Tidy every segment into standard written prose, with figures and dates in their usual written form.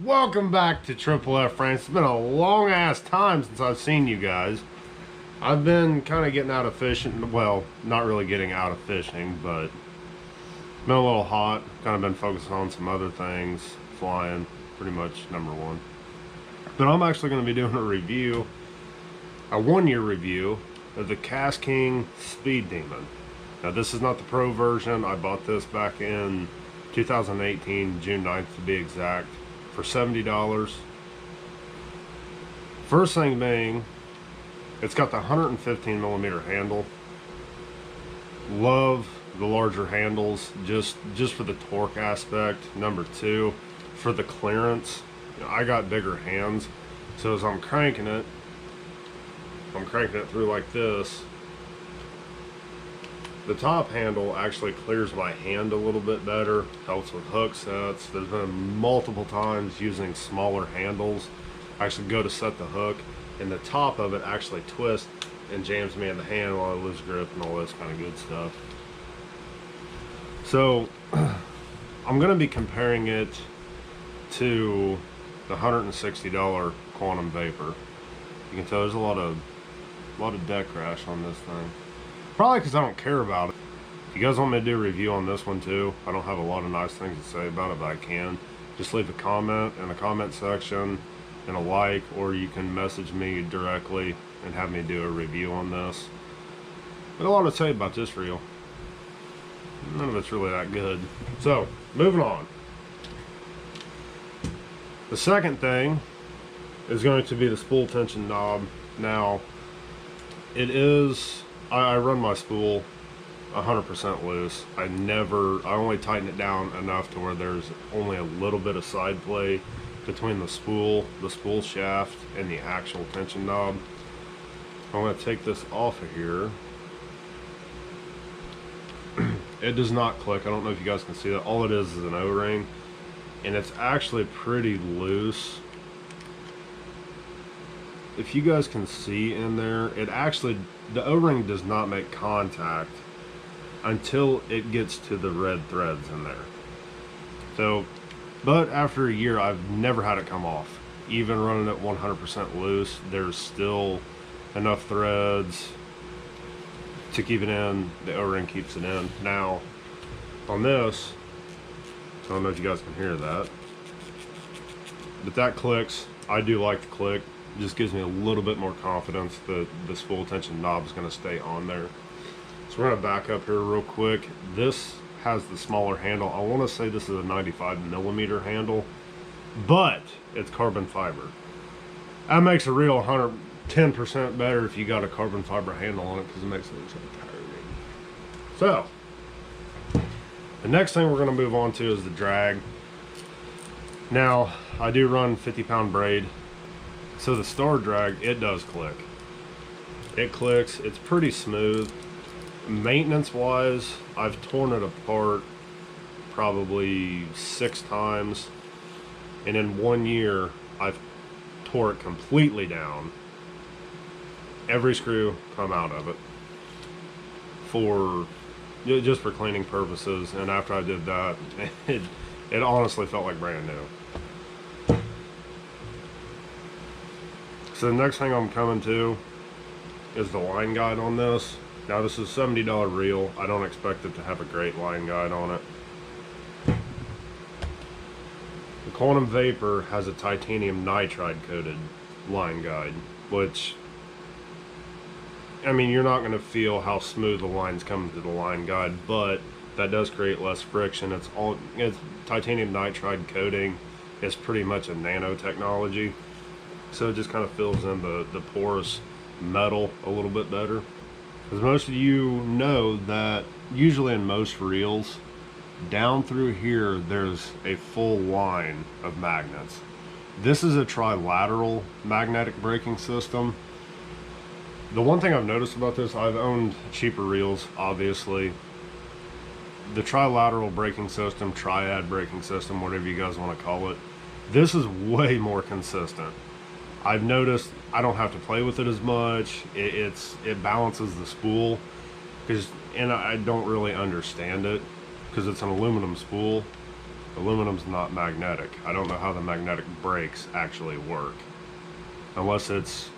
welcome back to Triple F France. It's been a long ass time since I've seen you guys. I've been kind of getting out of fishing. Well, not really getting out of fishing, but been a little hot. Kind of been focusing on some other things. Flying, pretty much number one. But I'm actually going to be doing a review, a 1-year review of the Kastking Speed Demon. Now this is not the pro version. I bought this back in 2018, June 9th to be exact, for $70. First thing being, it's got the 115 millimeter handle. Love the larger handles just for the torque aspect. Number two, for the clearance. You know, I got bigger hands, so as I'm cranking it through like this, the top handle actually clears my hand a little bit better, helps with hook sets. There's been multiple times using smaller handles. I actually go to set the hook, and the top of it actually twists and jams me in the hand while I lose grip and all this kind of good stuff. So I'm going to be comparing it to the $160 Quantum Vapor. You can tell there's a lot of deck crash on this thing. Probably because I don't care about it. If you guys want me to do a review on this one too, I don't have a lot of nice things to say about it, but I can. Just leave a comment in the comment section and a like, or you can message me directly and have me do a review on this. But a lot to say about this reel. None of it's really that good. So, moving on. The second thing is going to be the spool tension knob. Now, it is... I run my spool 100% loose. I only tighten it down enough to where there's only a little bit of side play between the spool shaft, and the actual tension knob. I'm going to take this off of here. It does not click. I don't know if you guys can see that. All it is an O-ring, and it's actually pretty loose. If you guys can see in there, the O-ring does not make contact until it gets to the red threads in there. So, but after a year, I've never had it come off. Even running it 100% loose, there's still enough threads to keep it in. The O-ring keeps it in. Now, on this, I don't know if you guys can hear that, but that clicks. I do like the click. Just gives me a little bit more confidence that the spool tension knob is going to stay on there. So we're going to back up here real quick. This has the smaller handle. I want to say this is a 95 millimeter handle, but it's carbon fiber. That makes a reel 110% better if you got a carbon fiber handle on it, because it makes it look so tiring. So the next thing we're going to move on to is the drag. Now, I do run 50-pound braid. So the star drag, it does click. It clicks, it's pretty smooth. Maintenance wise, I've torn it apart probably 6 times. And in 1 year, I've tore it completely down. Every screw come out of it. Just for cleaning purposes. And after I did that, it honestly felt like brand new. So the next thing I'm coming to is the line guide on this. Now this is a $70 reel. I don't expect it to have a great line guide on it. The Quantum Vapor has a titanium nitride coated line guide, which, I mean, you're not going to feel how smooth the lines come to the line guide, but that does create less friction. It's titanium nitride coating is pretty much a nanotechnology. So it just kind of fills in the porous metal a little bit better. As most of you know, that usually in most reels, down through here, there's a full line of magnets. This is a trilateral magnetic braking system. The one thing I've noticed about this, I've owned cheaper reels, obviously. The trilateral braking system, triad braking system, whatever you guys want to call it, this is way more consistent. I've noticed I don't have to play with it as much. It balances the spool, and I don't really understand it because it's an aluminum spool. Aluminum's not magnetic. I don't know how the magnetic brakes actually work, unless it's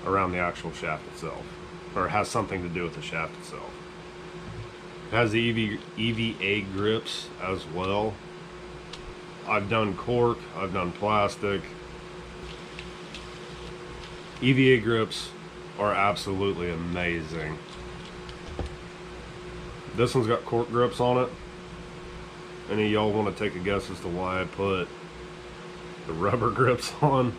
around the actual shaft itself, or it has something to do with the shaft itself. It has the EVA grips as well. I've done cork, I've done plastic. EVA grips are absolutely amazing. This one's got cork grips on it. Any of y'all want to take a guess as to why I put the rubber grips on?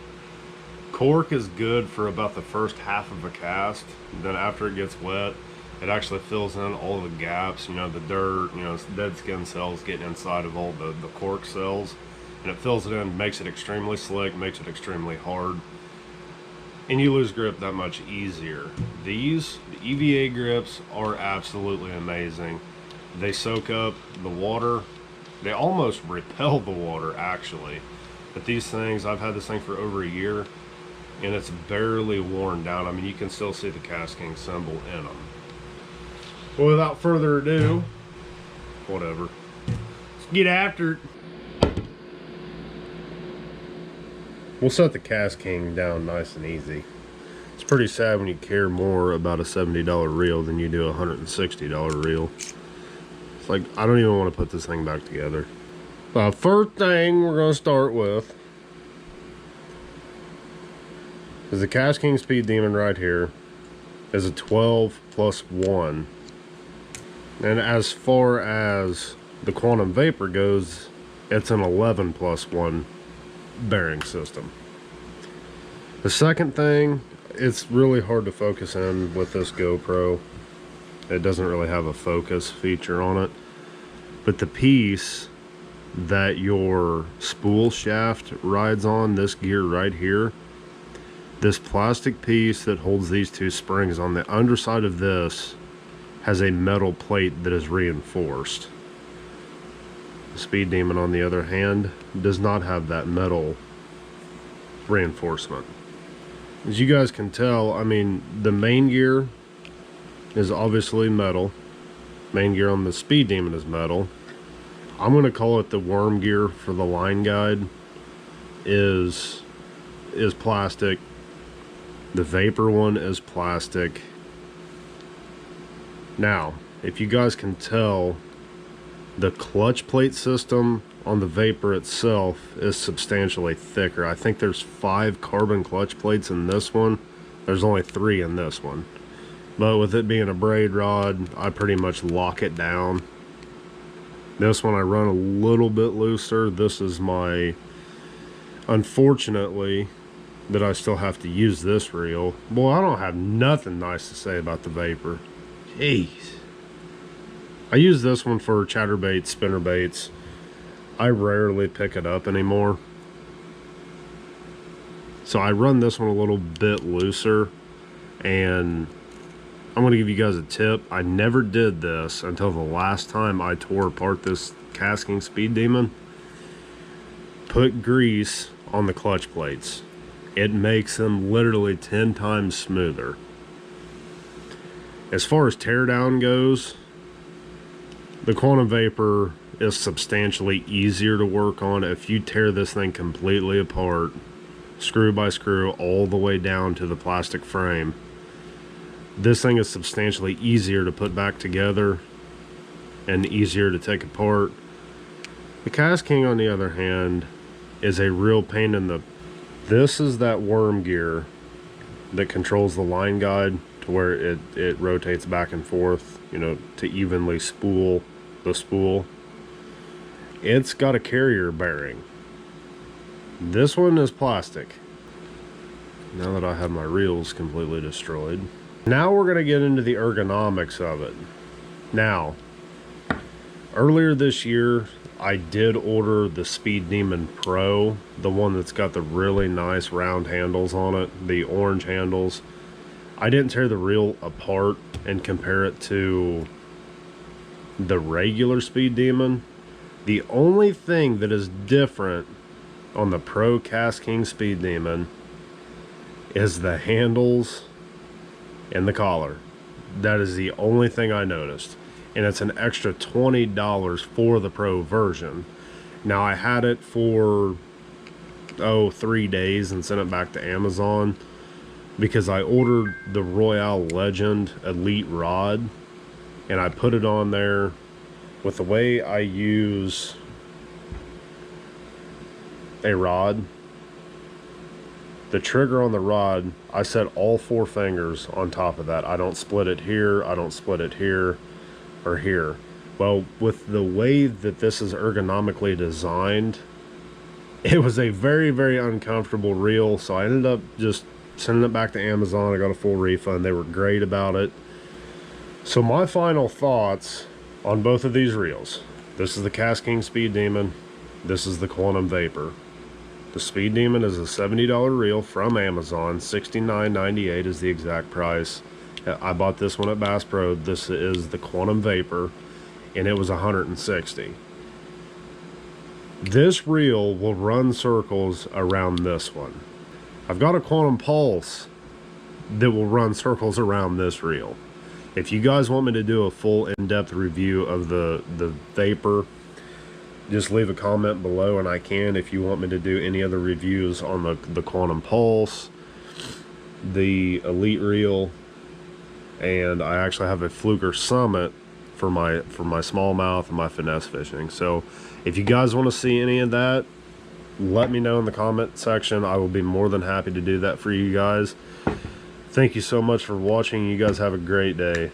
Cork is good for about the first half of a cast. Then after it gets wet, it actually fills in all the gaps, you know, the dirt, you know, dead skin cells getting inside of all the cork cells. And it fills it in, makes it extremely slick, makes it extremely hard. And you lose grip that much easier. The EVA grips are absolutely amazing. They soak up the water. They almost repel the water, actually. But these things, I've had this thing for over a year, and it's barely worn down. I mean, you can still see the Kastking symbol in them. Well, without further ado, whatever. Let's get after it. We'll set the Kastking down nice and easy. It's pretty sad when you care more about a $70 reel than you do a $160 reel. It's like, I don't even want to put this thing back together. First thing we're going to start with is the Kastking Speed Demon right here. Is a 12 plus 1. And as far as the Quantum Vapor goes, it's an 11 plus 1 bearing system. The second thing, it's really hard to focus in with this GoPro. It doesn't really have a focus feature on it. But the piece that your spool shaft rides on, this gear right here, this plastic piece that holds these two springs on the underside of this has a metal plate that is reinforced. The Speed Demon, on the other hand, does not have that metal reinforcement. As you guys can tell, I mean, the main gear is obviously metal. Main gear on the Speed Demon is metal. I'm going to call it the worm gear for the line guide is plastic. The Vapor one is plastic. Now, if you guys can tell, the clutch plate system on the Vapor itself is substantially thicker. I think there's 5 carbon clutch plates in this one. There's only 3 in this one. But with it being a braid rod, I pretty much lock it down. This one I run a little bit looser. This is my, unfortunately, that I still have to use this reel. Boy, I don't have nothing nice to say about the Vapor. Jeez. I use this one for chatterbaits, spinnerbaits. I rarely pick it up anymore. So I run this one a little bit looser. And I'm going to give you guys a tip. I never did this until the last time I tore apart this Kastking Speed Demon. Put grease on the clutch plates. It makes them literally 10 times smoother. As far as teardown goes, the Quantum Vapor is substantially easier to work on. If you tear this thing completely apart, screw by screw, all the way down to the plastic frame, this thing is substantially easier to put back together and easier to take apart. The Kastking, on the other hand, is a real pain in the... This is that worm gear that controls the line guide to where it rotates back and forth, you know, to evenly spool the spool. It's got a carrier bearing. This one is plastic. Now that I have my reels completely destroyed. Now we're going to get into the ergonomics of it. Now, earlier this year, I did order the Speed Demon Pro, the one that's got the really nice round handles on it, the orange handles. I didn't tear the reel apart and compare it to the regular Speed Demon. The only thing that is different on the Pro Kastking Speed Demon is the handles and the collar. That is the only thing I noticed. And it's an extra $20 for the Pro version. Now I had it for 3 days and sent it back to Amazon because I ordered the Royale Legend Elite rod, and I put it on there. With the way I use a rod, the trigger on the rod, I set all 4 fingers on top of that. I don't split it here, I don't split it here or here. Well, with the way that this is ergonomically designed, it was a very, very uncomfortable reel, so I ended up just sending it back to Amazon. I got a full refund. They were great about it. So my final thoughts on both of these reels. This is the Kastking Speed Demon. This is the Quantum Vapor. The Speed Demon is a $70 reel from Amazon. $69.98 is the exact price. I bought this one at Bass Pro. This is the Quantum Vapor, and it was $160. This reel will run circles around this one. I've got a Quantum Pulse that will run circles around this reel. If you guys want me to do a full in-depth review of the Vapor, just leave a comment below and I can. If you want me to do any other reviews on the Quantum Pulse, the Elite reel, and I actually have a Fluker Summit for my smallmouth and my finesse fishing. So if you guys want to see any of that, let me know in the comment section. I will be more than happy to do that for you guys. Thank you so much for watching. You guys have a great day.